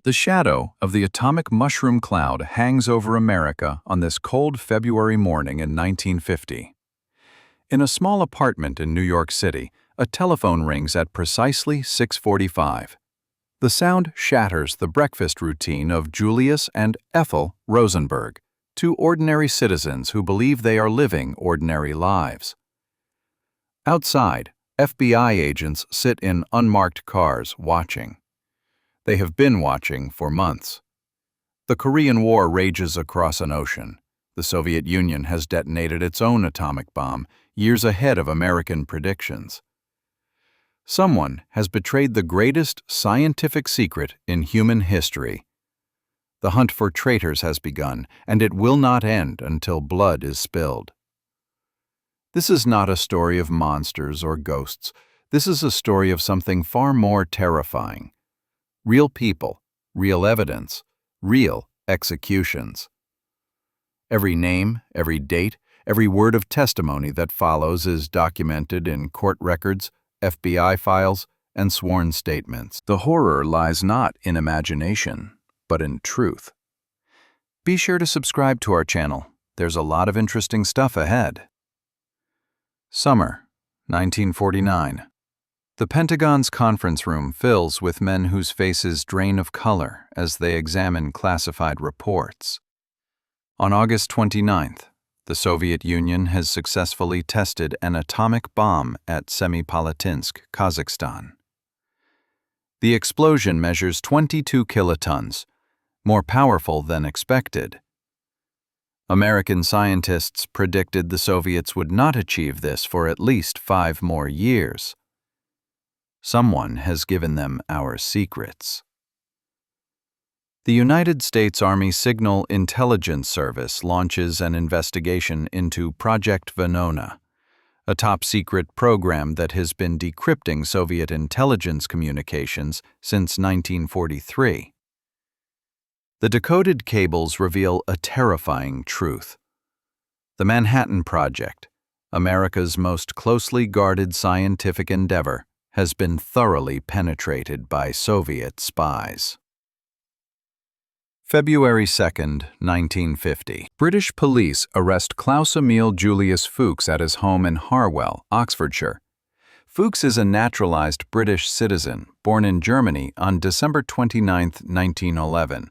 The shadow of the atomic mushroom cloud hangs over America on this cold February morning in 1950. In a small apartment in New York City, a telephone rings at precisely 6:45. The sound shatters the breakfast routine of Julius and Ethel Rosenberg, two ordinary citizens who believe they are living ordinary lives. Outside, FBI agents sit in unmarked cars watching. They have been watching for months. The Korean War rages across an ocean. The Soviet Union has detonated its own atomic bomb years ahead of American predictions. Someone has betrayed the greatest scientific secret in human history. The hunt for traitors has begun, and it will not end until blood is spilled. This is not a story of monsters or ghosts. This is a story of something far more terrifying. Real people, real evidence, real executions. Every name, every date, every word of testimony that follows is documented in court records, FBI files, and sworn statements. The horror lies not in imagination, but in truth. Be sure to subscribe to our channel. There's a lot of interesting stuff ahead. Summer, 1949. The Pentagon's conference room fills with men whose faces drain of color as they examine classified reports. On August 29th, the Soviet Union has successfully tested an atomic bomb at Semipalatinsk, Kazakhstan. The explosion measures 22 kilotons, more powerful than expected. American scientists predicted the Soviets would not achieve this for at least 5 more years. Someone has given them our secrets. The United States Army Signal Intelligence Service launches an investigation into Project Venona, a top-secret program that has been decrypting Soviet intelligence communications since 1943. The decoded cables reveal a terrifying truth. The Manhattan Project, America's most closely guarded scientific endeavor, has been thoroughly penetrated by Soviet spies. February 2, 1950. British police arrest Klaus Emil Julius Fuchs at his home in Harwell, Oxfordshire. Fuchs is a naturalized British citizen, born in Germany on December 29, 1911.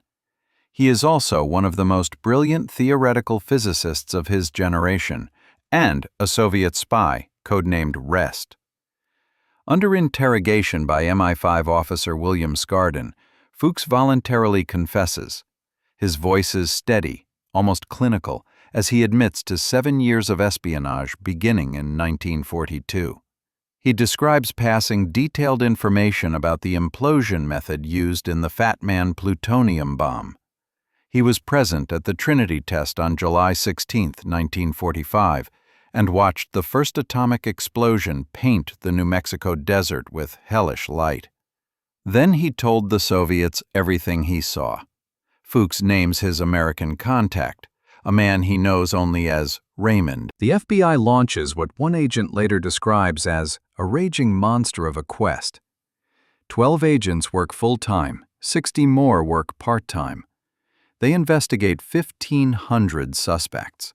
He is also one of the most brilliant theoretical physicists of his generation, and a Soviet spy, codenamed Rest. Under interrogation by MI5 officer William Scarden, Fuchs voluntarily confesses. His voice is steady, almost clinical, as he admits to 7 years of espionage beginning in 1942. He describes passing detailed information about the implosion method used in the Fat Man plutonium bomb. He was present at the Trinity test on July 16, 1945, and watched the first atomic explosion paint the New Mexico desert with hellish light. Then he told the Soviets everything he saw. Fuchs names his American contact, a man he knows only as Raymond. The FBI launches what one agent later describes as a raging monster of a quest. 12 agents work full-time, 60 more work part-time. They investigate 1,500 suspects.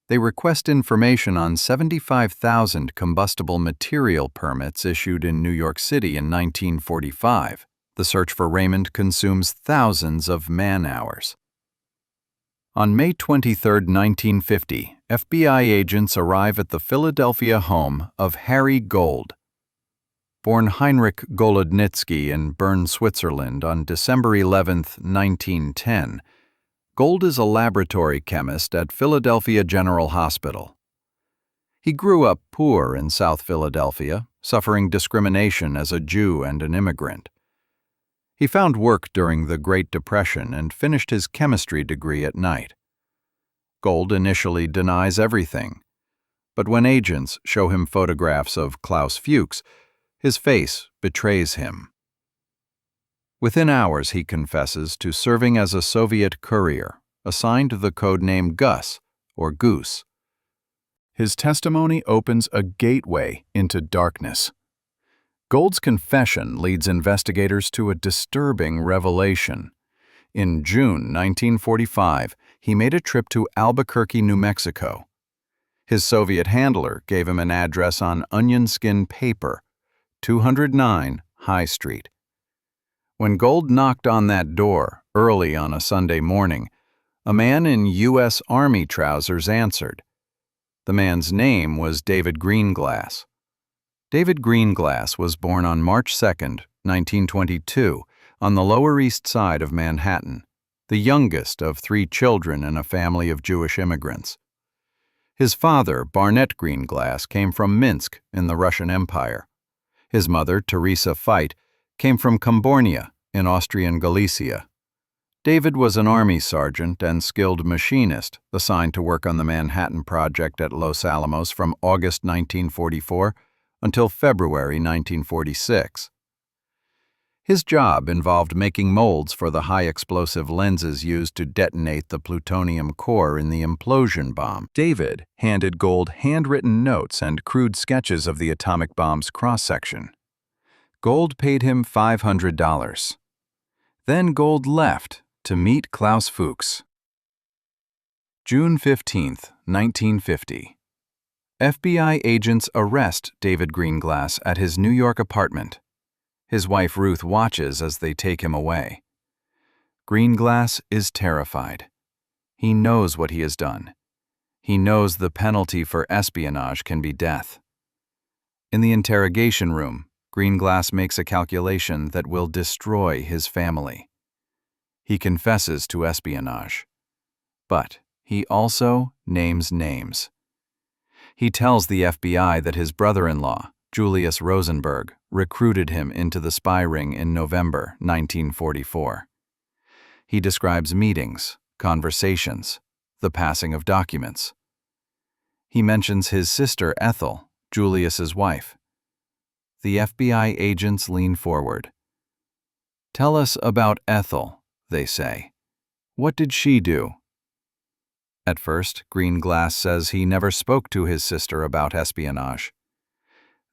They request information on 75,000 combustible material permits issued in New York City in 1945. The search for Raymond consumes thousands of man-hours. On May 23, 1950, FBI agents arrive at the Philadelphia home of Harry Gold. Born Heinrich Golodnitsky in Bern, Switzerland on December 11, 1910, Gold is a laboratory chemist at Philadelphia General Hospital. He grew up poor in South Philadelphia, suffering discrimination as a Jew and an immigrant. He found work during the Great Depression and finished his chemistry degree at night. Gold initially denies everything, but when agents show him photographs of Klaus Fuchs, his face betrays him. Within hours, he confesses to serving as a Soviet courier, assigned the codename Gus, or Goose. His testimony opens a gateway into darkness. Gold's confession leads investigators to a disturbing revelation. In June 1945, he made a trip to Albuquerque, New Mexico. His Soviet handler gave him an address on onion skin paper, 209 High Street. When Gold knocked on that door early on a Sunday morning, a man in U.S. Army trousers answered. The man's name was David Greenglass. David Greenglass was born on March 2, 1922, on the Lower East Side of Manhattan, the youngest of 3 children in a family of Jewish immigrants. His father, Barnett Greenglass, came from Minsk in the Russian Empire. His mother, Teresa Feit, came from Combornia in Austrian Galicia. David was an Army sergeant and skilled machinist assigned to work on the Manhattan Project at Los Alamos from August 1944 until February 1946. His job involved making molds for the high-explosive lenses used to detonate the plutonium core in the implosion bomb. David handed Gold handwritten notes and crude sketches of the atomic bomb's cross-section. Gold paid him $500. Then Gold left to meet Klaus Fuchs. June 15, 1950. FBI agents arrest David Greenglass at his New York apartment. His wife Ruth watches as they take him away. Greenglass is terrified. He knows what he has done. He knows the penalty for espionage can be death. In the interrogation room, Greenglass makes a calculation that will destroy his family. He confesses to espionage. But he also names names. He tells the FBI that his brother-in-law, Julius Rosenberg, recruited him into the spy ring in November 1944. He describes meetings, conversations, the passing of documents. He mentions his sister Ethel, Julius's wife. The FBI agents lean forward. "Tell us about Ethel," they say. "What did she do?" At first, Greenglass says he never spoke to his sister about espionage.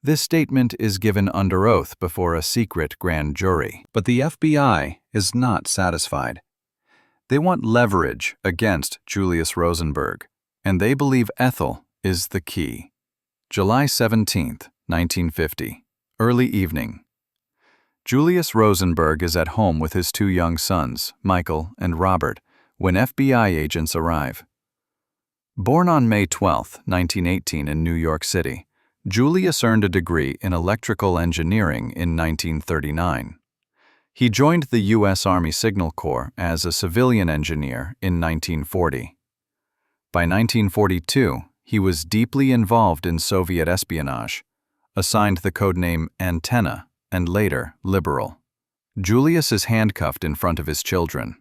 This statement is given under oath before a secret grand jury. But the FBI is not satisfied. They want leverage against Julius Rosenberg, and they believe Ethel is the key. July 17, 1950, early evening. Julius Rosenberg is at home with his 2 young sons, Michael and Robert, when FBI agents arrive. Born on May 12, 1918 in New York City, Julius earned a degree in electrical engineering in 1939. He joined the U.S. Army Signal Corps as a civilian engineer in 1940. By 1942, he was deeply involved in Soviet espionage, assigned the codename Antenna, and later Liberal. Julius is handcuffed in front of his children.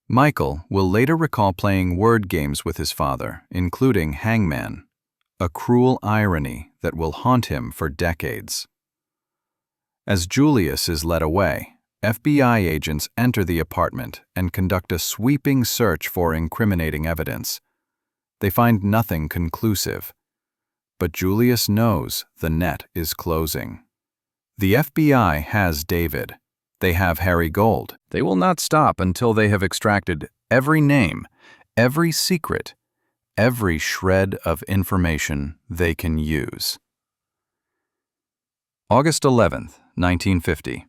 Michael will later recall playing word games with his father, including Hangman, a cruel irony that will haunt him for decades. As Julius is led away, FBI agents enter the apartment and conduct a sweeping search for incriminating evidence. They find nothing conclusive. But Julius knows the net is closing. The FBI has David. They have Harry Gold. They will not stop until they have extracted every name, every secret, every shred of information they can use. August 11, 1950.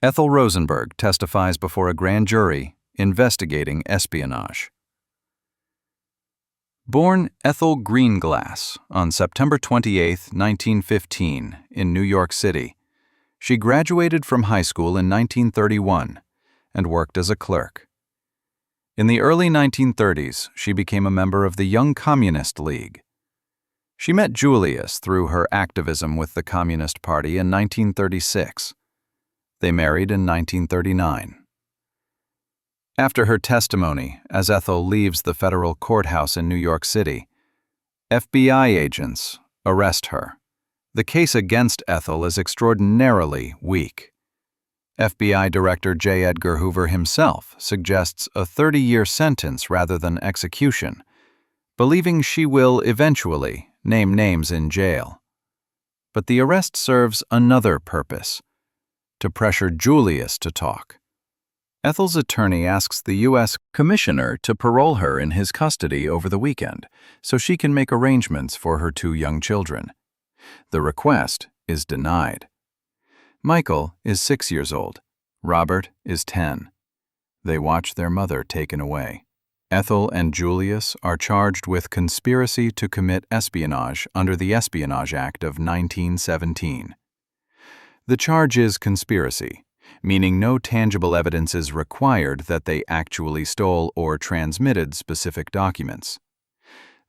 Ethel Rosenberg testifies before a grand jury investigating espionage. Born Ethel Greenglass on September 28, 1915, in New York City, she graduated from high school in 1931 and worked as a clerk. In the early 1930s, she became a member of the Young Communist League. She met Julius through her activism with the Communist Party in 1936. They married in 1939. After her testimony, as Ethel leaves the federal courthouse in New York City, FBI agents arrest her. The case against Ethel is extraordinarily weak. FBI Director J. Edgar Hoover himself suggests a 30-year sentence rather than execution, believing she will eventually name names in jail. But the arrest serves another purpose: to pressure Julius to talk. Ethel's attorney asks the U.S. Commissioner to parole her in his custody over the weekend so she can make arrangements for her 2 young children. The request is denied. Michael is 6 years old. Robert is 10. They watch their mother taken away. Ethel and Julius are charged with conspiracy to commit espionage under the Espionage Act of 1917. The charge is conspiracy, meaning no tangible evidence is required that they actually stole or transmitted specific documents.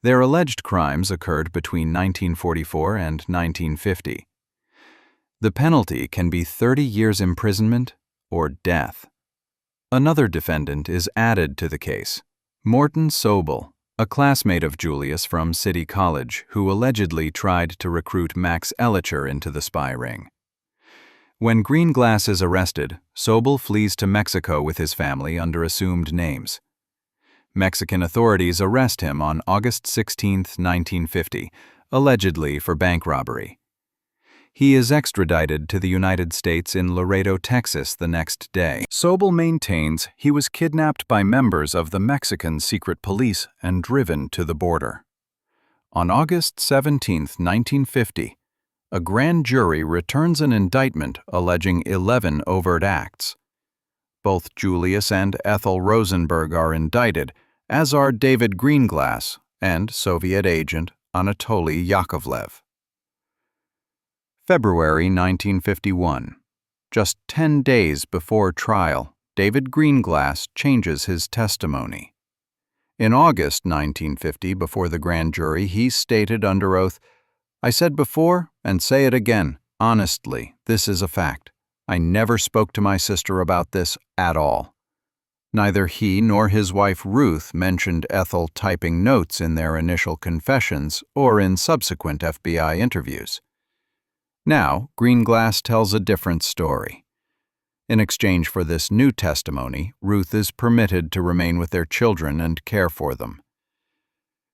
Their alleged crimes occurred between 1944 and 1950. The penalty can be 30 years imprisonment or death. Another defendant is added to the case: Morton Sobel, a classmate of Julius from City College who allegedly tried to recruit Max Ellicher into the spy ring. When Greenglass is arrested, Sobel flees to Mexico with his family under assumed names. Mexican authorities arrest him on August 16, 1950, allegedly for bank robbery. He is extradited to the United States in Laredo, Texas the next day. Sobel maintains he was kidnapped by members of the Mexican secret police and driven to the border. On August 17, 1950, a grand jury returns an indictment alleging 11 overt acts. Both Julius and Ethel Rosenberg are indicted, as are David Greenglass and Soviet agent Anatoly Yakovlev. February 1951. Just 10 days before trial, David Greenglass changes his testimony. In August 1950, before the grand jury, he stated under oath, "I said before, and say it again, honestly, this is a fact. I never spoke to my sister about this at all." Neither he nor his wife Ruth mentioned Ethel typing notes in their initial confessions or in subsequent FBI interviews. Now, Greenglass tells a different story. In exchange for this new testimony, Ruth is permitted to remain with their children and care for them.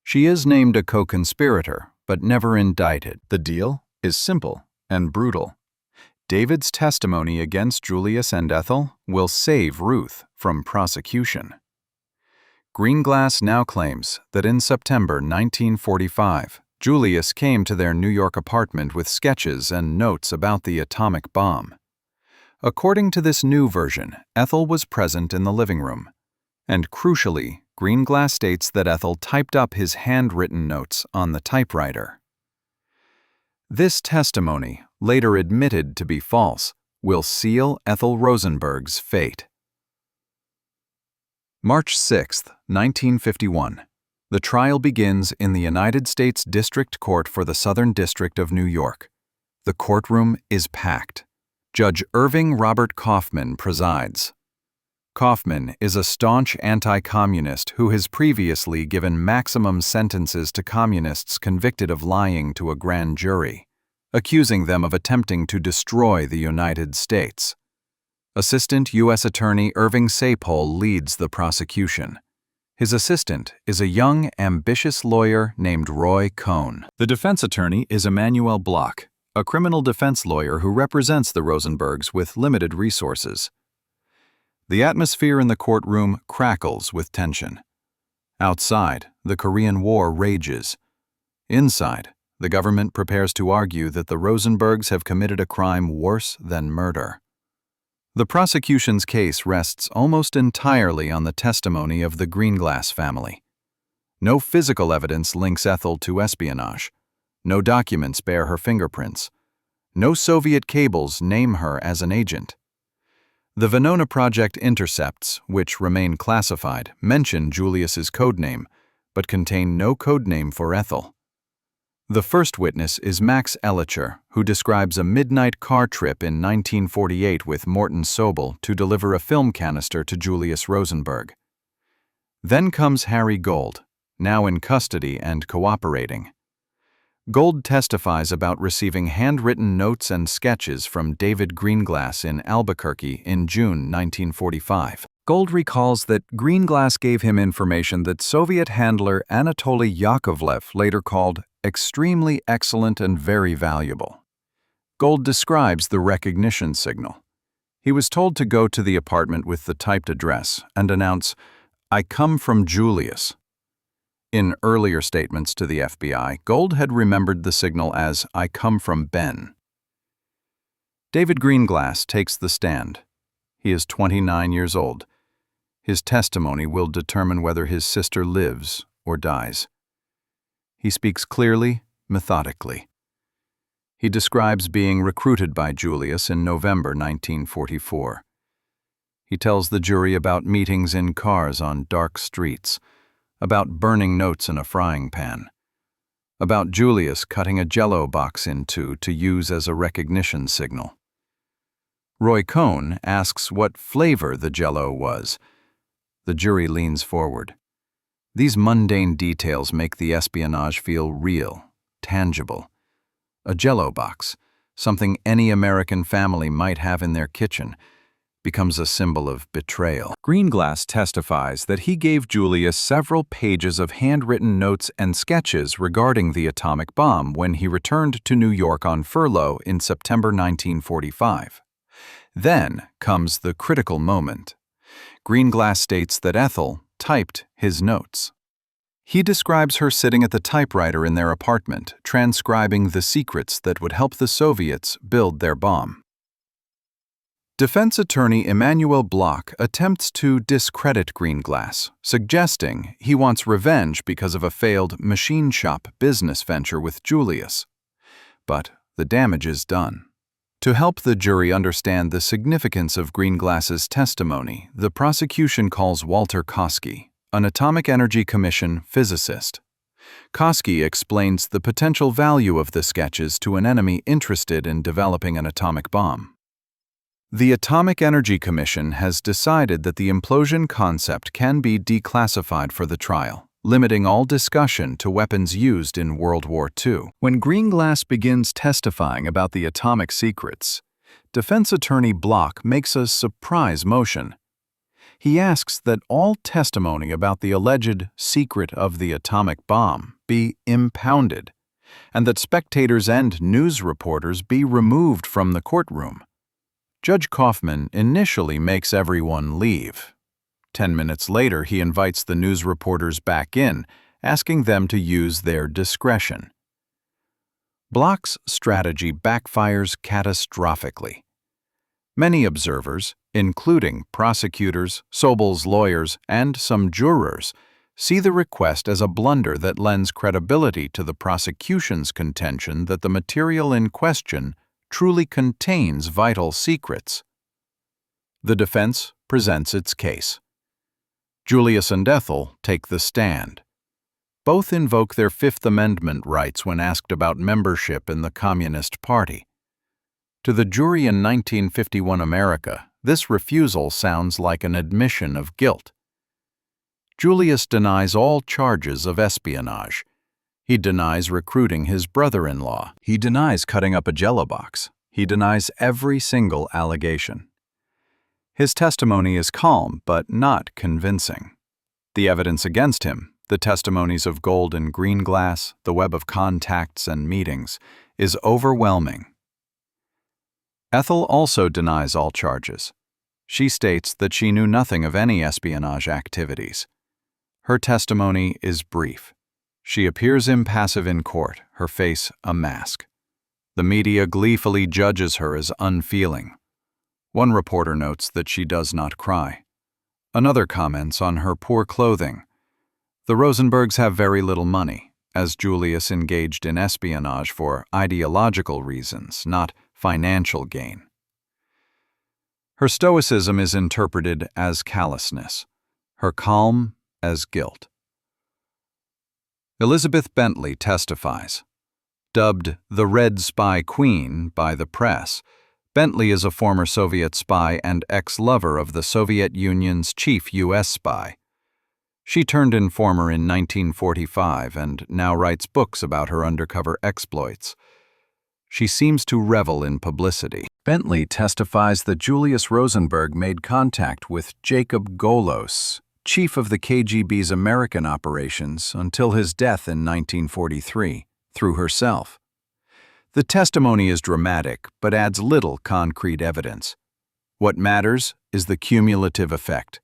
She is named a co-conspirator, but never indicted. The deal is simple and brutal. David's testimony against Julius and Ethel will save Ruth from prosecution. Greenglass now claims that in September 1945, Julius came to their New York apartment with sketches and notes about the atomic bomb. According to this new version, Ethel was present in the living room. And crucially, Greenglass states that Ethel typed up his handwritten notes on the typewriter. This testimony, later admitted to be false, will seal Ethel Rosenberg's fate. March 6, 1951. The trial begins in the United States District Court for the Southern District of New York. The courtroom is packed. Judge Irving Robert Kaufman presides. Kaufman is a staunch anti-communist who has previously given maximum sentences to communists convicted of lying to a grand jury, accusing them of attempting to destroy the United States. Assistant U.S. Attorney Irving Sapol leads the prosecution. His assistant is a young, ambitious lawyer named Roy Cohn. The defense attorney is Emmanuel Bloch, a criminal defense lawyer who represents the Rosenbergs with limited resources. The atmosphere in the courtroom crackles with tension. Outside, the Korean War rages. Inside, the government prepares to argue that the Rosenbergs have committed a crime worse than murder. The prosecution's case rests almost entirely on the testimony of the Greenglass family. No physical evidence links Ethel to espionage. No documents bear her fingerprints. No Soviet cables name her as an agent. The Venona Project intercepts, which remain classified, mention Julius's codename, but contain no codename for Ethel. The first witness is Max Ellicher, who describes a midnight car trip in 1948 with Morton Sobel to deliver a film canister to Julius Rosenberg. Then comes Harry Gold, now in custody and cooperating. Gold testifies about receiving handwritten notes and sketches from David Greenglass in Albuquerque in June 1945. Gold recalls that Greenglass gave him information that Soviet handler Anatoly Yakovlev later called extremely excellent and very valuable. Gold describes the recognition signal. He was told to go to the apartment with the typed address and announce, "I come from Julius." In earlier statements to the FBI, Gold had remembered the signal as, "I come from Ben." David Greenglass takes the stand. He is 29 years old. His testimony will determine whether his sister lives or dies. He speaks clearly, methodically. He describes being recruited by Julius in November 1944. He tells the jury about meetings in cars on dark streets, about burning notes in a frying pan, about Julius cutting a Jell-O box in two to use as a recognition signal. Roy Cohn asks what flavor the Jell-O was. The jury leans forward. These mundane details make the espionage feel real, tangible. A Jell-O box, something any American family might have in their kitchen, becomes a symbol of betrayal. Greenglass testifies that he gave Julius several pages of handwritten notes and sketches regarding the atomic bomb when he returned to New York on furlough in September 1945. Then comes the critical moment. Greenglass states that Ethel typed his notes. He describes her sitting at the typewriter in their apartment, transcribing the secrets that would help the Soviets build their bomb. Defense attorney Emanuel Bloch attempts to discredit Greenglass, suggesting he wants revenge because of a failed machine shop business venture with Julius. But the damage is done. To help the jury understand the significance of Greenglass's testimony, the prosecution calls Walter Koski, an Atomic Energy Commission physicist. Koski explains the potential value of the sketches to an enemy interested in developing an atomic bomb. The Atomic Energy Commission has decided that the implosion concept can be declassified for the trial, limiting all discussion to weapons used in World War II. When Greenglass begins testifying about the atomic secrets, defense attorney Bloch makes a surprise motion. He asks that all testimony about the alleged secret of the atomic bomb be impounded, and that spectators and news reporters be removed from the courtroom. Judge Kaufman initially makes everyone leave. 10 minutes later, he invites the news reporters back in, asking them to use their discretion. Bloch's strategy backfires catastrophically. Many observers, including prosecutors, Sobel's lawyers, and some jurors, see the request as a blunder that lends credibility to the prosecution's contention that the material in question truly contains vital secrets. The defense presents its case. Julius and Ethel take the stand. Both invoke their Fifth Amendment rights when asked about membership in the Communist Party. To the jury in 1951 America, this refusal sounds like an admission of guilt. Julius denies all charges of espionage. He denies recruiting his brother-in-law. He denies cutting up a Jell-O box. He denies every single allegation. His testimony is calm but not convincing. The evidence against him, the testimonies of Gold and Greenglass, the web of contacts and meetings, is overwhelming. Ethel also denies all charges. She states that she knew nothing of any espionage activities. Her testimony is brief. She appears impassive in court, her face a mask. The media gleefully judges her as unfeeling. One reporter notes that she does not cry. Another comments on her poor clothing. The Rosenbergs have very little money, as Julius engaged in espionage for ideological reasons, not financial gain. Her stoicism is interpreted as callousness, her calm as guilt. Elizabeth Bentley testifies. Dubbed the Red Spy Queen by the press, Bentley is a former Soviet spy and ex-lover of the Soviet Union's chief U.S. spy. She turned informer in 1945 and now writes books about her undercover exploits. She seems to revel in publicity. Bentley testifies that Julius Rosenberg made contact with Jacob Golos, chief of the KGB's American operations, until his death in 1943, through herself. The testimony is dramatic, but adds little concrete evidence. What matters is the cumulative effect.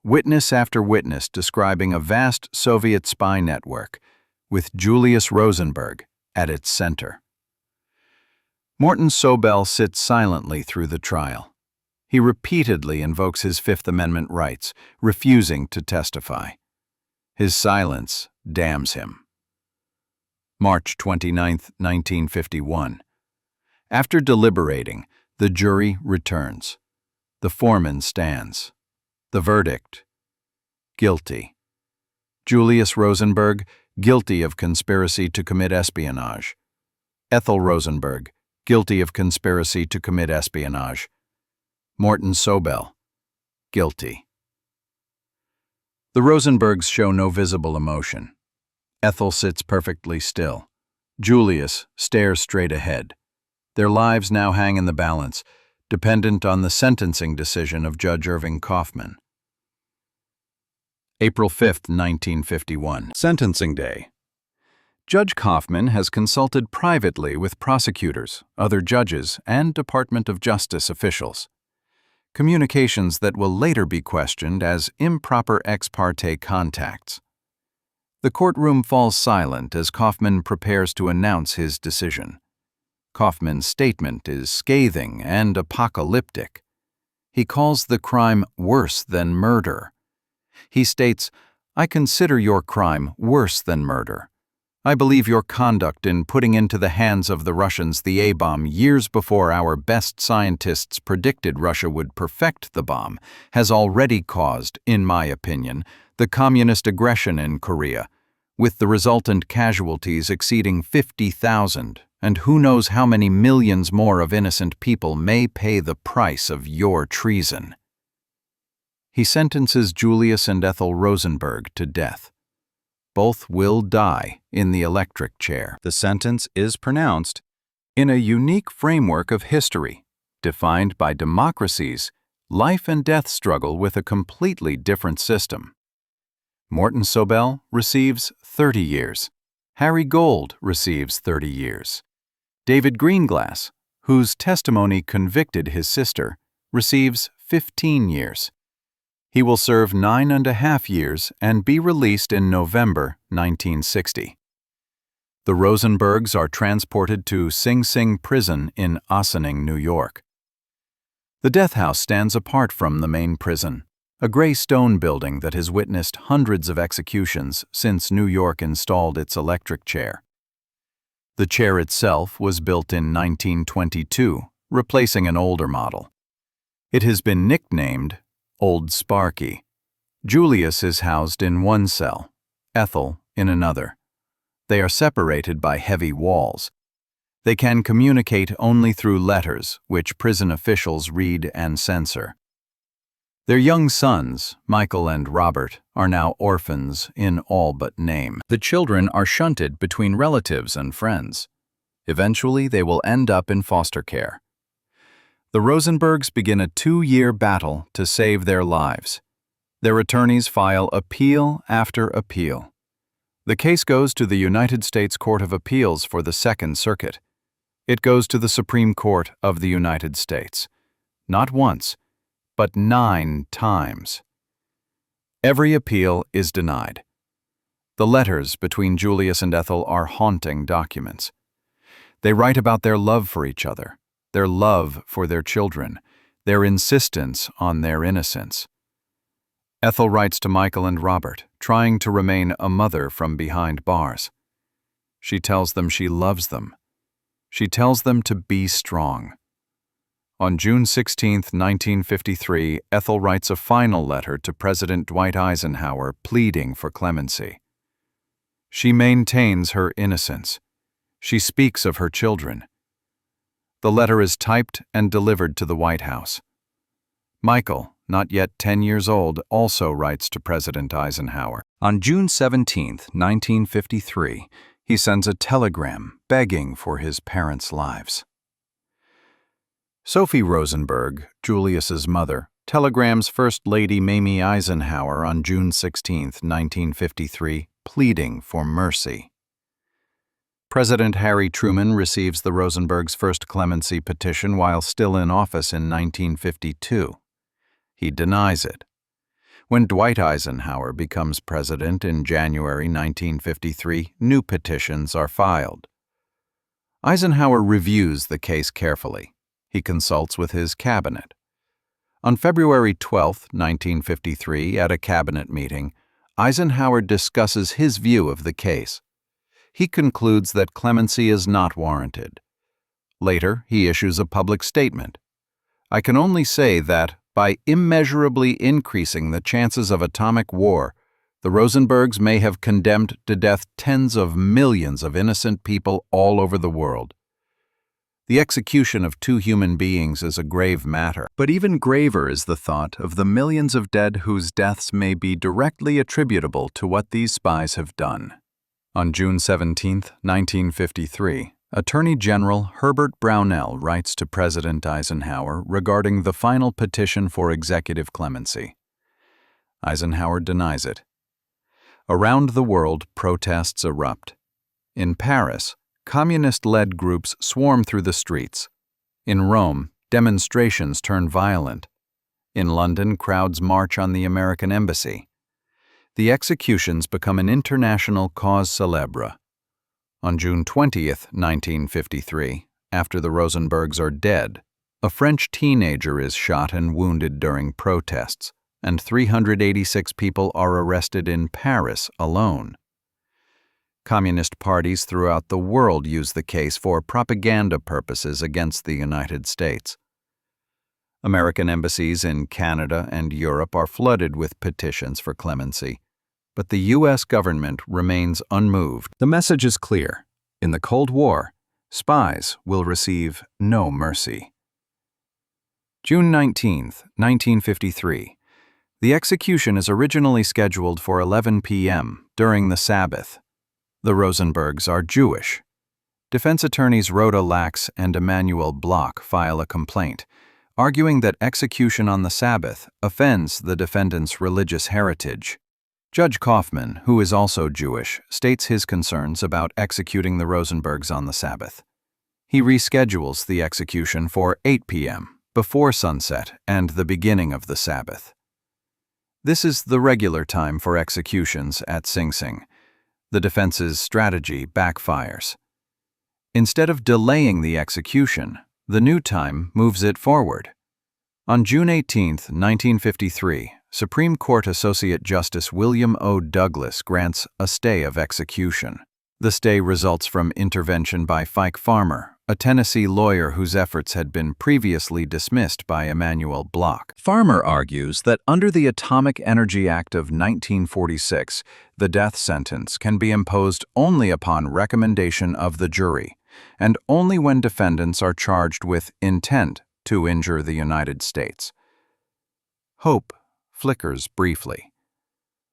Witness after witness describing a vast Soviet spy network, with Julius Rosenberg at its center. Morton Sobel sits silently through the trial. He repeatedly invokes his Fifth Amendment rights, refusing to testify. His silence damns him. March 29, 1951. After deliberating, the jury returns. The foreman stands. The verdict: guilty. Julius Rosenberg, guilty of conspiracy to commit espionage. Ethel Rosenberg, guilty of conspiracy to commit espionage. Morton Sobel, guilty. The Rosenbergs show no visible emotion. Ethel sits perfectly still. Julius stares straight ahead. Their lives now hang in the balance, dependent on the sentencing decision of Judge Irving Kaufman. April 5, 1951. Sentencing Day. Judge Kaufman has consulted privately with prosecutors, other judges, and Department of Justice officials. Communications that will later be questioned as improper ex parte contacts. The courtroom falls silent as Kaufman prepares to announce his decision. Kaufman's statement is scathing and apocalyptic. He calls the crime worse than murder. He states, "I consider your crime worse than murder. I believe your conduct in putting into the hands of the Russians the A-bomb years before our best scientists predicted Russia would perfect the bomb has already caused, in my opinion, the communist aggression in Korea, with the resultant casualties exceeding 50,000, and who knows how many millions more of innocent people may pay the price of your treason." He sentences Julius and Ethel Rosenberg to death. Both will die in the electric chair. The sentence is pronounced in a unique framework of history, defined by democracies, life and death struggle with a completely different system. Morton Sobel receives 30 years. Harry Gold receives 30 years. David Greenglass, whose testimony convicted his sister, receives 15 years. He will serve 9.5 years and be released in November 1960. The Rosenbergs are transported to Sing Sing Prison in Ossining, New York. The death house stands apart from the main prison, a gray stone building that has witnessed hundreds of executions since New York installed its electric chair. The chair itself was built in 1922, replacing an older model. It has been nicknamed Old Sparky. Julius is housed in one cell, Ethel in another. They are separated by heavy walls. They can communicate only through letters, which prison officials read and censor. Their young sons, Michael and Robert, are now orphans in all but name. The children are shunted between relatives and friends. Eventually, they will end up in foster care. The Rosenbergs begin a 2-year battle to save their lives. Their attorneys file appeal after appeal. The case goes to the United States Court of Appeals for the Second Circuit. It goes to the Supreme Court of the United States. Not once, but 9 times. Every appeal is denied. The letters between Julius and Ethel are haunting documents. They write about their love for each other, their love for their children, their insistence on their innocence. Ethel writes to Michael and Robert, trying to remain a mother from behind bars. She tells them she loves them. She tells them to be strong. On June 16, 1953, Ethel writes a final letter to President Dwight Eisenhower pleading for clemency. She maintains her innocence. She speaks of her children. The letter is typed and delivered to the White House. Michael, not yet 10 years old, also writes to President Eisenhower. On June 17, 1953, he sends a telegram begging for his parents' lives. Sophie Rosenberg, Julius's mother, telegrams First Lady Mamie Eisenhower on June 16, 1953, pleading for mercy. President Harry Truman receives the Rosenberg's first clemency petition while still in office in 1952. He denies it. When Dwight Eisenhower becomes president in January 1953, new petitions are filed. Eisenhower reviews the case carefully. He consults with his cabinet. On February 12, 1953, at a cabinet meeting, Eisenhower discusses his view of the case. He concludes that clemency is not warranted. Later, he issues a public statement. "I can only say that, by immeasurably increasing the chances of atomic war, the Rosenbergs may have condemned to death tens of millions of innocent people all over the world. The execution of two human beings is a grave matter, but even graver is the thought of the millions of dead whose deaths may be directly attributable to what these spies have done." On June 17, 1953, Attorney General Herbert Brownell writes to President Eisenhower regarding the final petition for executive clemency. Eisenhower denies it. Around the world, protests erupt. In Paris, communist-led groups swarm through the streets. In Rome, demonstrations turn violent. In London, crowds march on the American embassy. The executions become an international cause célèbre. On June 20, 1953, after the Rosenbergs are dead, a French teenager is shot and wounded during protests, and 386 people are arrested in Paris alone. Communist parties throughout the world use the case for propaganda purposes against the United States. American embassies in Canada and Europe are flooded with petitions for clemency, but the U.S. government remains unmoved. The message is clear. In the Cold War, spies will receive no mercy. June 19, 1953. The execution is originally scheduled for 11 p.m. during the Sabbath. The Rosenbergs are Jewish. Defense attorneys Rhoda Lacks and Emanuel Bloch file a complaint, arguing that execution on the Sabbath offends the defendant's religious heritage. Judge Kaufman, who is also Jewish, states his concerns about executing the Rosenbergs on the Sabbath. He reschedules the execution for 8 p.m., before sunset and the beginning of the Sabbath. This is the regular time for executions at Sing Sing. The defense's strategy backfires. Instead of delaying the execution, the new time moves it forward. On June 18, 1953, Supreme Court Associate Justice William O. Douglas grants a stay of execution. The stay results from intervention by Fike Farmer, a Tennessee lawyer whose efforts had been previously dismissed by Emanuel Bloch. Farmer argues that under the Atomic Energy Act of 1946, the death sentence can be imposed only upon recommendation of the jury, and only when defendants are charged with intent to injure the United States. Hope flickers briefly.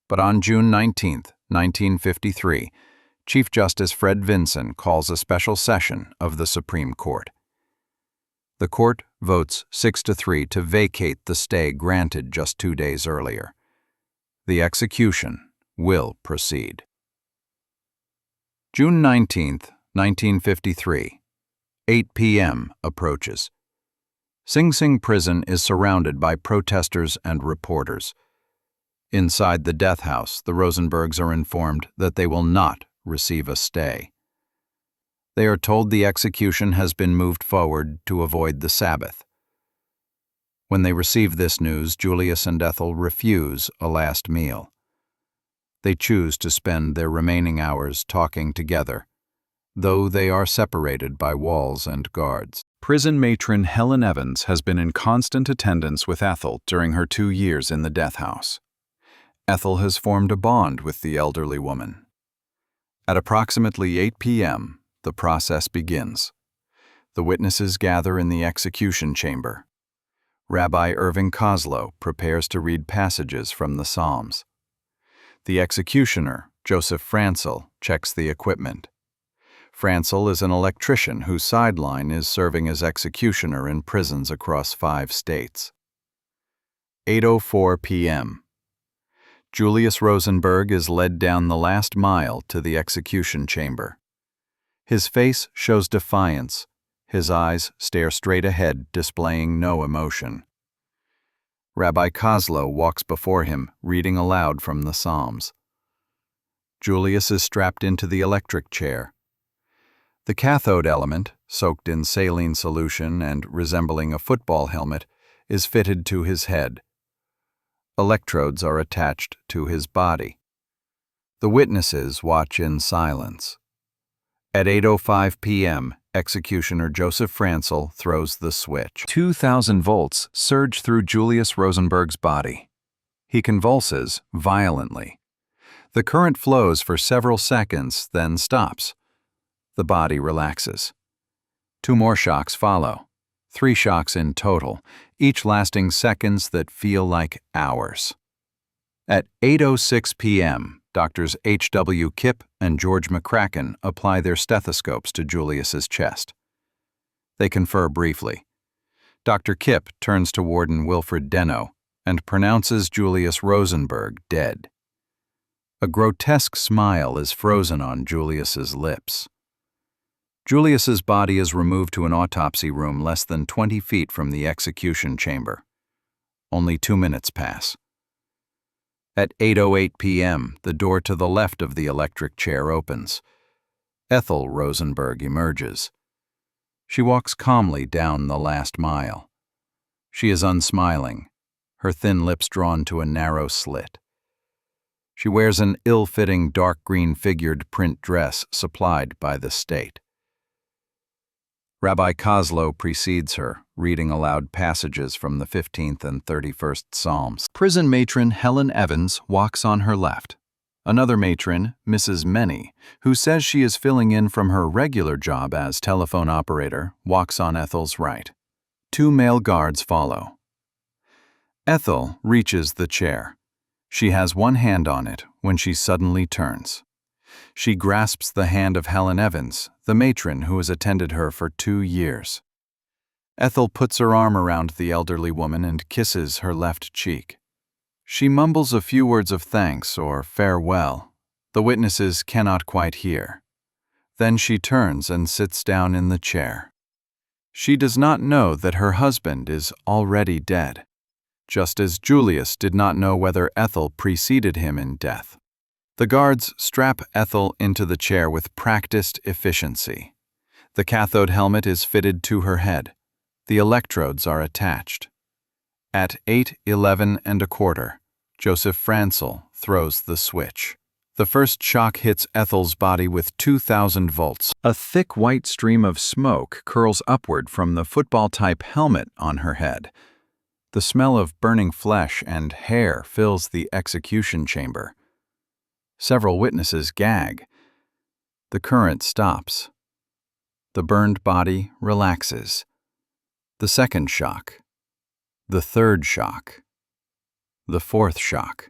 But on June 19, 1953, Chief Justice Fred Vinson calls a special session of the Supreme Court. The court votes 6-3 to vacate the stay granted just 2 days earlier. The execution will proceed. June 19, 1953, 8 p.m. approaches. Sing Sing prison is surrounded by protesters and reporters. Inside the death house, the Rosenbergs are informed that they will not receive a stay. They are told the execution has been moved forward to avoid the Sabbath. When they receive this news, Julius and Ethel refuse a last meal. They choose to spend their remaining hours talking together, though they are separated by walls and guards. Prison matron Helen Evans has been in constant attendance with Ethel during her 2 years in the death house. Ethel has formed a bond with the elderly woman. At approximately 8 p.m., the process begins. The witnesses gather in the execution chamber. Rabbi Irving Koslow prepares to read passages from the Psalms. The executioner, Joseph Francel, checks the equipment. Francel is an electrician whose sideline is serving as executioner in prisons across 5 states. 8:04 p.m. Julius Rosenberg is led down the last mile to the execution chamber. His face shows defiance. His eyes stare straight ahead, displaying no emotion. Rabbi Kozlow walks before him, reading aloud from the Psalms. Julius is strapped into the electric chair. The cathode element, soaked in saline solution and resembling a football helmet, is fitted to his head. Electrodes are attached to his body. The witnesses watch in silence. At 8:05 p.m., executioner Joseph Francel throws the switch. 2,000 volts surge through Julius Rosenberg's body. He convulses violently. The current flows for several seconds, then stops. The body relaxes. 2 more shocks follow. 3 shocks in total, each lasting seconds that feel like hours. At 8:06 p.m., Doctors H.W. Kipp and George McCracken apply their stethoscopes to Julius's chest. They confer briefly. Dr. Kipp turns to Warden Wilfred Deno and pronounces Julius Rosenberg dead. A grotesque smile is frozen on Julius's lips. Julius's body is removed to an autopsy room less than 20 feet from the execution chamber. Only 2 minutes pass. At 8:08 p.m., the door to the left of the electric chair opens. Ethel Rosenberg emerges. She walks calmly down the last mile. She is unsmiling, her thin lips drawn to a narrow slit. She wears an ill-fitting dark green figured print dress supplied by the state. Rabbi Kozlow precedes her, reading aloud passages from the 15th and 31st Psalms. Prison matron Helen Evans walks on her left. Another matron, Mrs. Many, who says she is filling in from her regular job as telephone operator, walks on Ethel's right. 2 male guards follow. Ethel reaches the chair. She has one hand on it when she suddenly turns. She grasps the hand of Helen Evans, the matron who has attended her for 2 years. Ethel puts her arm around the elderly woman and kisses her left cheek. She mumbles a few words of thanks or farewell. The witnesses cannot quite hear. Then she turns and sits down in the chair. She does not know that her husband is already dead, just as Julius did not know whether Ethel preceded him in death. The guards strap Ethel into the chair with practiced efficiency. The cathode helmet is fitted to her head. The electrodes are attached. At 8:11 Joseph Francel throws the switch. The first shock hits Ethel's body with 2,000 volts. A thick white stream of smoke curls upward from the football-type helmet on her head. The smell of burning flesh and hair fills the execution chamber. Several witnesses gag. The current stops. The burned body relaxes. The second shock. The third shock. The fourth shock.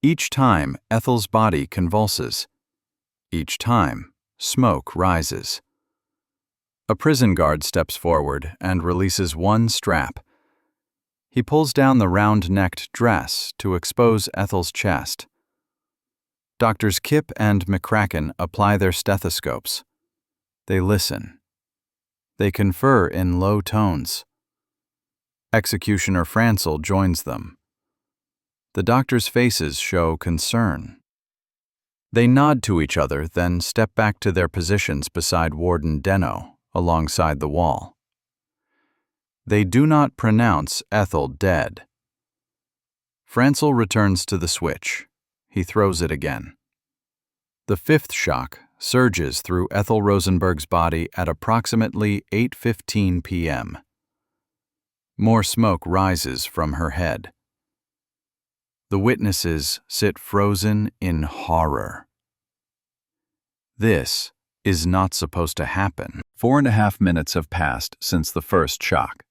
Each time, Ethel's body convulses. Each time, smoke rises. A prison guard steps forward and releases one strap. He pulls down the round-necked dress to expose Ethel's chest. Doctors Kipp and McCracken apply their stethoscopes. They listen. They confer in low tones. Executioner Francel joins them. The doctors' faces show concern. They nod to each other, then step back to their positions beside Warden Deno, alongside the wall. They do not pronounce Ethel dead. Francel returns to the switch. He throws it again. The fifth shock surges through Ethel Rosenberg's body at approximately 8:15 p.m. More smoke rises from her head. The witnesses sit frozen in horror. This is not supposed to happen. 4.5 minutes have passed since the first shock.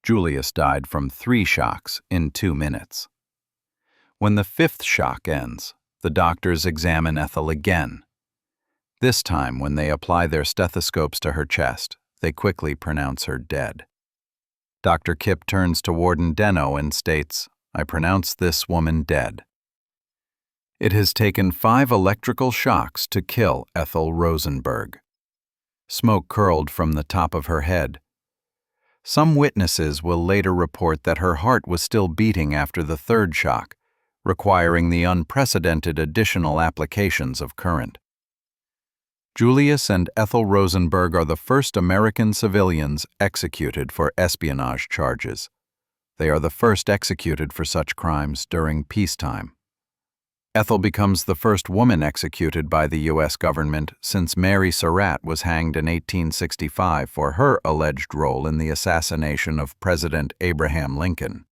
Julius died from 3 shocks in 2 minutes. When the 5th shock ends, the doctors examine Ethel again. This time, when they apply their stethoscopes to her chest, they quickly pronounce her dead. Dr. Kipp turns to Warden Deno and states, "I pronounce this woman dead." It has taken 5 electrical shocks to kill Ethel Rosenberg. Smoke curled from the top of her head. Some witnesses will later report that her heart was still beating after the 3rd shock, requiring the unprecedented additional applications of current. Julius and Ethel Rosenberg are the first American civilians executed for espionage charges. They are the first executed for such crimes during peacetime. Ethel becomes the first woman executed by the U.S. government since Mary Surratt was hanged in 1865 for her alleged role in the assassination of President Abraham Lincoln.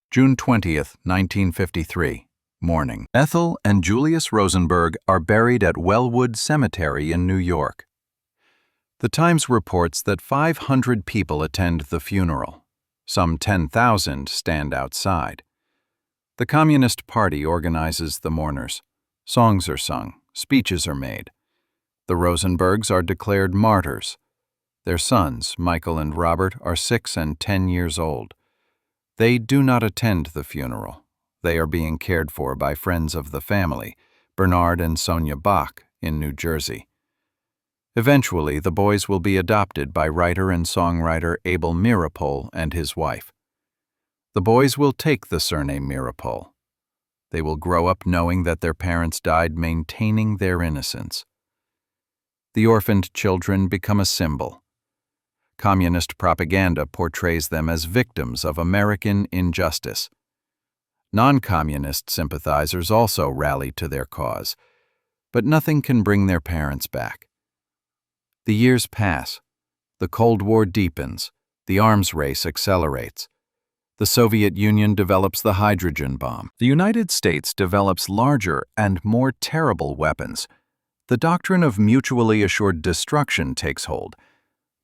June 20th, 1953, morning. Ethel and Julius Rosenberg are buried at Wellwood Cemetery in New York. The Times reports that 500 people attend the funeral. Some 10,000 stand outside. The Communist Party organizes the mourners. Songs are sung, speeches are made. The Rosenbergs are declared martyrs. Their sons, Michael and Robert, are 6 and 10 years old. They do not attend the funeral. They are being cared for by friends of the family, Bernard and Sonia Bach, in New Jersey. Eventually, the boys will be adopted by writer and songwriter Abel Meeropol and his wife. The boys will take the surname Meeropol. They will grow up knowing that their parents died maintaining their innocence. The orphaned children become a symbol. Communist propaganda portrays them as victims of American injustice. Non-communist sympathizers also rally to their cause, but nothing can bring their parents back. The years pass. The Cold War deepens. The arms race accelerates. The Soviet Union develops the hydrogen bomb. The United States develops larger and more terrible weapons. The doctrine of mutually assured destruction takes hold.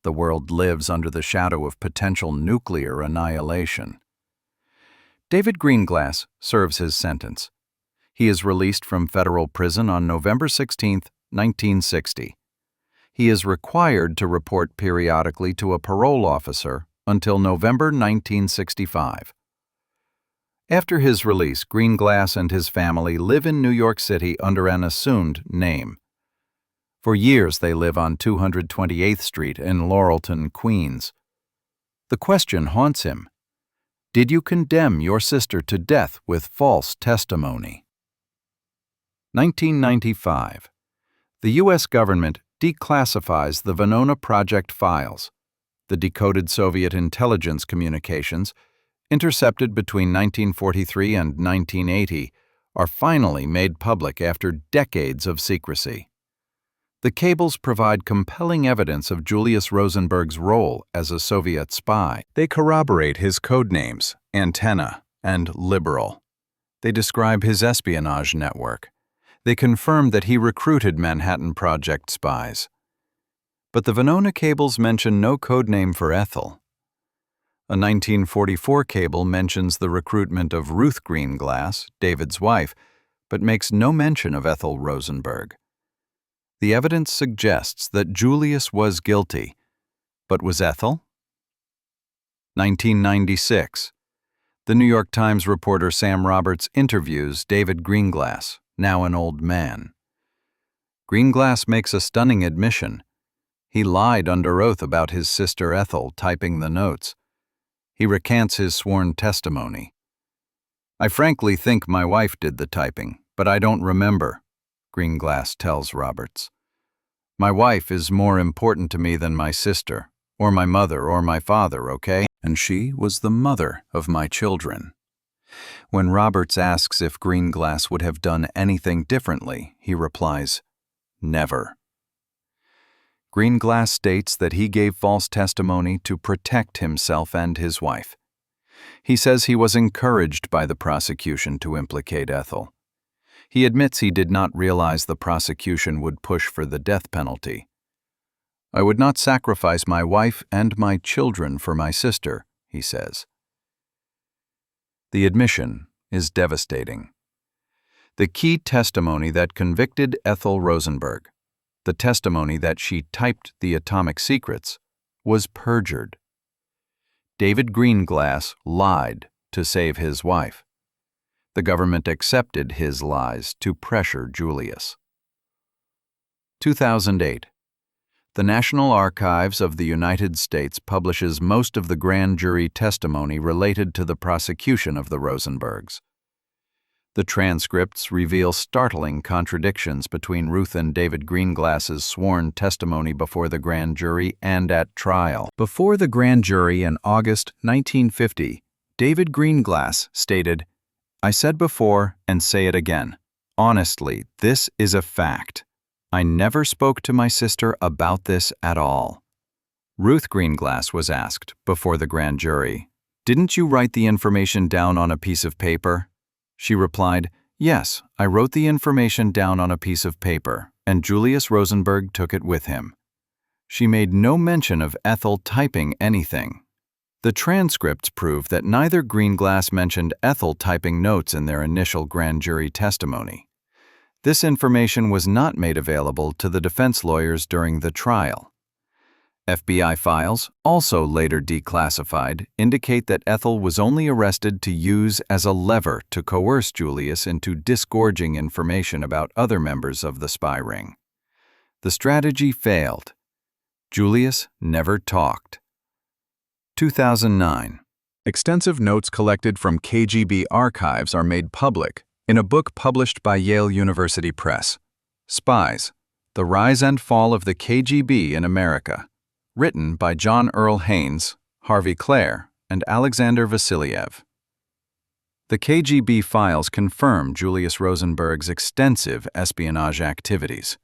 The world lives under the shadow of potential nuclear annihilation. David Greenglass serves his sentence. He is released from federal prison on November 16, 1960. He is required to report periodically to a parole officer until November 1965. After his release, Greenglass and his family live in New York City under an assumed name. For years they live on 228th Street in Laurelton, Queens. The question haunts him: did you condemn your sister to death with false testimony? 1995. The U.S. government declassifies the Venona Project files, the decoded Soviet intelligence communications, intercepted between 1943 and 1980, are finally made public after decades of secrecy. The cables provide compelling evidence of Julius Rosenberg's role as a Soviet spy. They corroborate his codenames, Antenna and Liberal. They describe his espionage network. They confirm that he recruited Manhattan Project spies. But the Venona cables mention no codename for Ethel. A 1944 cable mentions the recruitment of Ruth Greenglass, David's wife, but makes no mention of Ethel Rosenberg. The evidence suggests that Julius was guilty, but was Ethel? 1996. The New York Times reporter Sam Roberts interviews David Greenglass, now an old man. Greenglass makes a stunning admission. He lied under oath about his sister Ethel typing the notes. He recants his sworn testimony. "I frankly think my wife did the typing, but I don't remember," Greenglass tells Roberts. "My wife is more important to me than my sister, or my mother, or my father, okay? And she was the mother of my children." When Roberts asks if Greenglass would have done anything differently, he replies, "Never." Greenglass states that he gave false testimony to protect himself and his wife. He says he was encouraged by the prosecution to implicate Ethel. He admits he did not realize the prosecution would push for the death penalty. "I would not sacrifice my wife and my children for my sister," he says. The admission is devastating. The key testimony that convicted Ethel Rosenberg, the testimony that she typed the atomic secrets, was perjured. David Greenglass lied to save his wife. The government accepted his lies to pressure Julius. 2008. The National Archives of the United States publishes most of the grand jury testimony related to the prosecution of the Rosenbergs. The transcripts reveal startling contradictions between Ruth and David Greenglass's sworn testimony before the grand jury and at trial. Before the grand jury in August 1950, David Greenglass stated, "I said before and say it again. Honestly, this is a fact. I never spoke to my sister about this at all." Ruth Greenglass was asked before the grand jury, "Didn't you write the information down on a piece of paper?" She replied, "Yes, I wrote the information down on a piece of paper, and Julius Rosenberg took it with him." She made no mention of Ethel typing anything. The transcripts prove that neither Greenglass mentioned Ethel typing notes in their initial grand jury testimony. This information was not made available to the defense lawyers during the trial. FBI files, also later declassified, indicate that Ethel was only arrested to use as a lever to coerce Julius into disgorging information about other members of the spy ring. The strategy failed. Julius never talked. 2009. Extensive notes collected from KGB archives are made public in a book published by Yale University Press, Spies: The Rise and Fall of the KGB in America, written by John Earl Haynes, Harvey Clare, and Alexander Vasiliev. The KGB files confirm Julius Rosenberg's extensive espionage activities.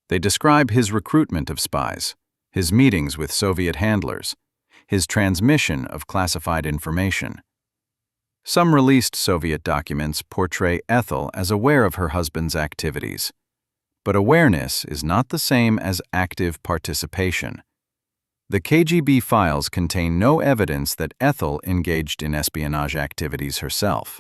They describe his recruitment of spies, his meetings with Soviet handlers, his transmission of classified information. Some released Soviet documents portray Ethel as aware of her husband's activities. But awareness is not the same as active participation. The KGB files contain no evidence that Ethel engaged in espionage activities herself.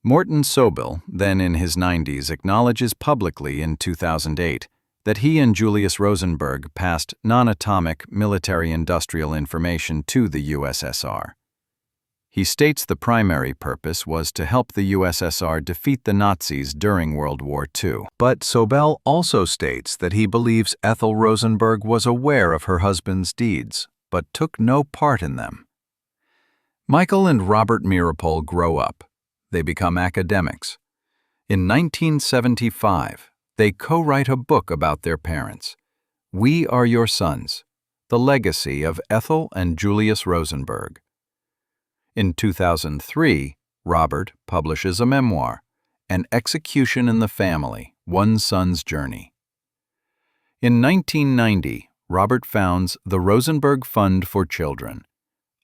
Morton Sobel, then in his 90s, acknowledges publicly in 2008 that he and Julius Rosenberg passed non-atomic military-industrial information to the USSR. He states the primary purpose was to help the USSR defeat the Nazis during World War II. But Sobel also states that he believes Ethel Rosenberg was aware of her husband's deeds, but took no part in them. Michael and Robert Meeropol grow up. They become academics. In 1975, they co-write a book about their parents, We Are Your Sons: The Legacy of Ethel and Julius Rosenberg. In 2003, Robert publishes a memoir, An Execution in the Family: One Son's Journey. In 1990, Robert founds the Rosenberg Fund for Children,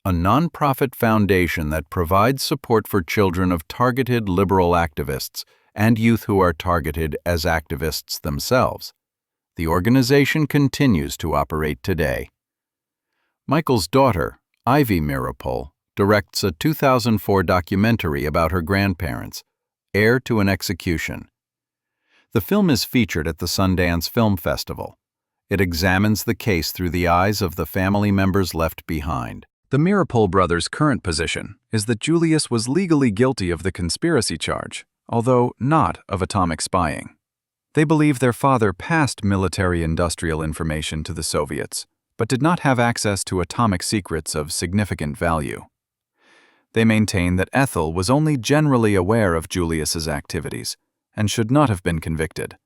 a nonprofit foundation that provides support for children of targeted liberal activists and youth who are targeted as activists themselves. The organization continues to operate today. Michael's daughter, Ivy Meeropol, directs a 2004 documentary about her grandparents, Heir to an Execution. The film is featured at the Sundance Film Festival. It examines the case through the eyes of the family members left behind. The Meeropol brothers' current position is that Julius was legally guilty of the conspiracy charge, although not of atomic spying. They believe their father passed military-industrial information to the Soviets, but did not have access to atomic secrets of significant value. They maintain that Ethel was only generally aware of Julius's activities and should not have been convicted.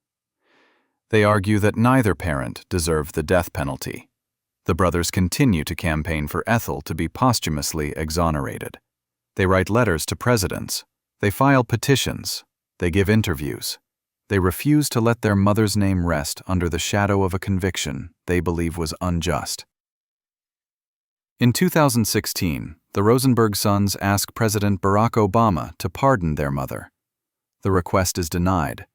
They argue that neither parent deserved the death penalty. The brothers continue to campaign for Ethel to be posthumously exonerated. They write letters to presidents. They file petitions. They give interviews. They refuse to let their mother's name rest under the shadow of a conviction they believe was unjust. In 2016, the Rosenberg sons ask President Barack Obama to pardon their mother. The request is denied.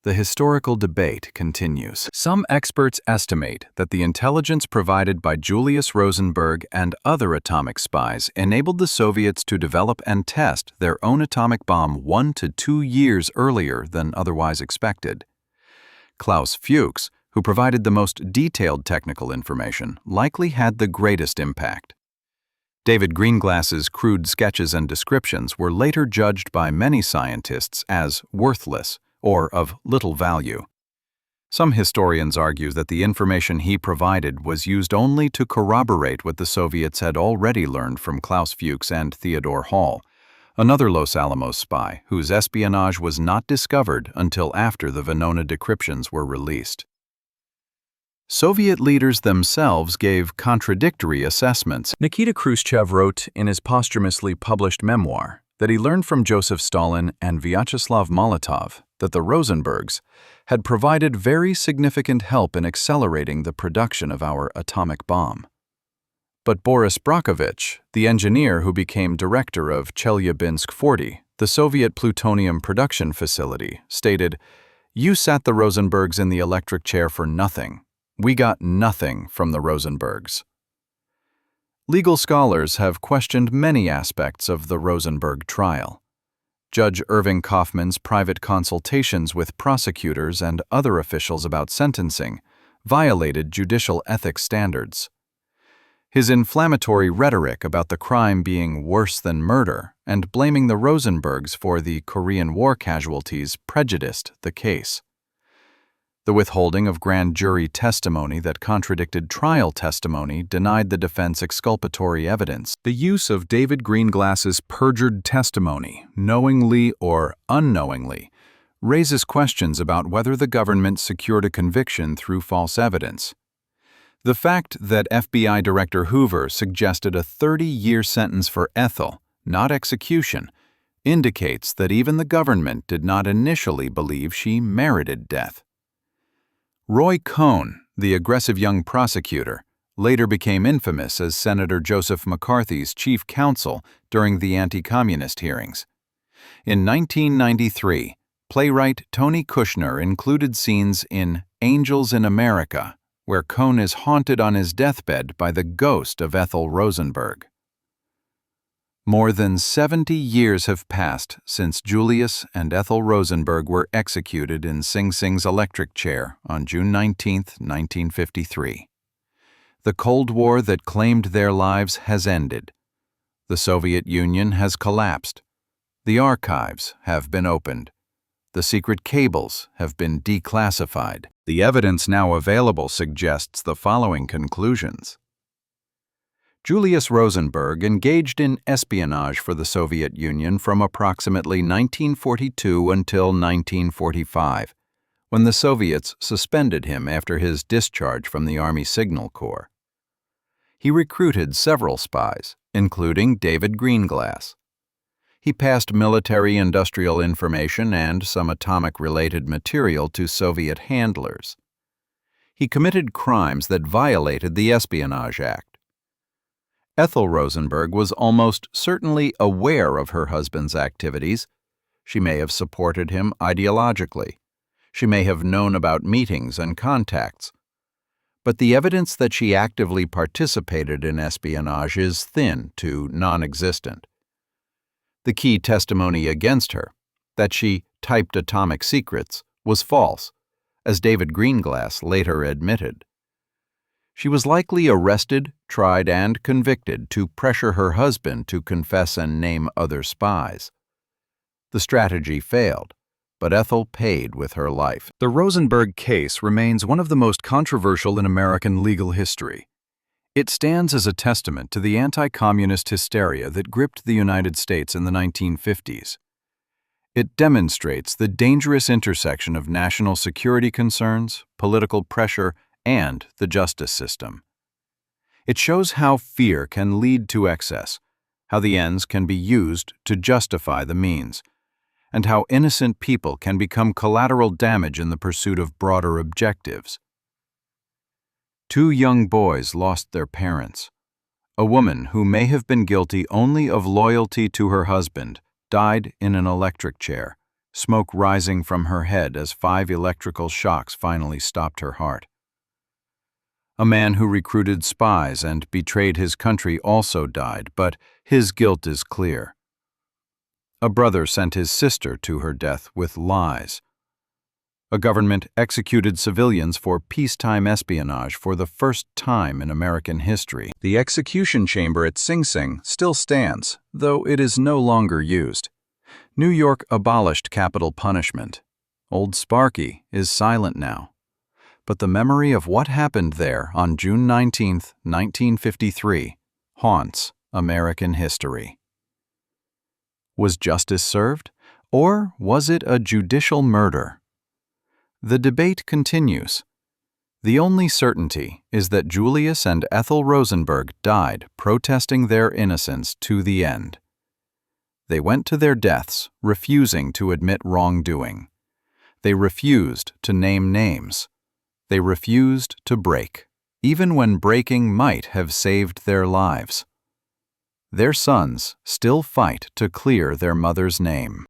The historical debate continues. Some experts estimate that the intelligence provided by Julius Rosenberg and other atomic spies enabled the Soviets to develop and test their own atomic bomb 1 to 2 years earlier than otherwise expected. Klaus Fuchs, who provided the most detailed technical information, likely had the greatest impact. David Greenglass's crude sketches and descriptions were later judged by many scientists as worthless or of little value. Some historians argue that the information he provided was used only to corroborate what the Soviets had already learned from Klaus Fuchs and Theodore Hall, another Los Alamos spy whose espionage was not discovered until after the Venona decryptions were released. Soviet leaders themselves gave contradictory assessments. Nikita Khrushchev wrote in his posthumously published memoir that he learned from Joseph Stalin and Vyacheslav Molotov that the Rosenbergs had provided very significant help in accelerating the production of our atomic bomb. But Boris Brockovich, the engineer who became director of Chelyabinsk 40, the Soviet plutonium production facility, stated, "You sat the Rosenbergs in the electric chair for nothing. We got nothing from the Rosenbergs." Legal scholars have questioned many aspects of the Rosenberg trial. Judge Irving Kaufman's private consultations with prosecutors and other officials about sentencing violated judicial ethics standards. His inflammatory rhetoric about the crime being worse than murder and blaming the Rosenbergs for the Korean War casualties prejudiced the case. The withholding of grand jury testimony that contradicted trial testimony denied the defense exculpatory evidence. The use of David Greenglass's perjured testimony, knowingly or unknowingly, raises questions about whether the government secured a conviction through false evidence. The fact that FBI Director Hoover suggested a 30-year sentence for Ethel, not execution, indicates that even the government did not initially believe she merited death. Roy Cohn, the aggressive young prosecutor, later became infamous as Senator Joseph McCarthy's chief counsel during the anti-communist hearings. In 1993, playwright Tony Kushner included scenes in Angels in America, where Cohn is haunted on his deathbed by the ghost of Ethel Rosenberg. More than 70 years have passed since Julius and Ethel Rosenberg were executed in Sing Sing's electric chair on June 19, 1953. The Cold War that claimed their lives has ended. The Soviet Union has collapsed. The archives have been opened. The secret cables have been declassified. The evidence now available suggests the following conclusions. Julius Rosenberg engaged in espionage for the Soviet Union from approximately 1942 until 1945, when the Soviets suspended him after his discharge from the Army Signal Corps. He recruited several spies, including David Greenglass. He passed military-industrial information and some atomic-related material to Soviet handlers. He committed crimes that violated the Espionage Act. Ethel Rosenberg was almost certainly aware of her husband's activities. She may have supported him ideologically. She may have known about meetings and contacts. But the evidence that she actively participated in espionage is thin to non-existent. The key testimony against her, that she typed atomic secrets, was false, as David Greenglass later admitted. She was likely arrested, tried, and convicted to pressure her husband to confess and name other spies. The strategy failed, but Ethel paid with her life. The Rosenberg case remains one of the most controversial in American legal history. It stands as a testament to the anti-communist hysteria that gripped the United States in the 1950s. It demonstrates the dangerous intersection of national security concerns, political pressure, and the justice system. It shows how fear can lead to excess, how the ends can be used to justify the means, and how innocent people can become collateral damage in the pursuit of broader objectives. 2 young boys lost their parents. A woman who may have been guilty only of loyalty to her husband died in an electric chair, smoke rising from her head as 5 electrical shocks finally stopped her heart. A man who recruited spies and betrayed his country also died, but his guilt is clear. A brother sent his sister to her death with lies. A government executed civilians for peacetime espionage for the first time in American history. The execution chamber at Sing Sing still stands, though it is no longer used. New York abolished capital punishment. Old Sparky is silent now. But the memory of what happened there on June 19, 1953, haunts American history. Was justice served, or was it a judicial murder? The debate continues. The only certainty is that Julius and Ethel Rosenberg died protesting their innocence to the end. They went to their deaths refusing to admit wrongdoing. They refused to name names. They refused to break, even when breaking might have saved their lives. Their sons still fight to clear their mother's name.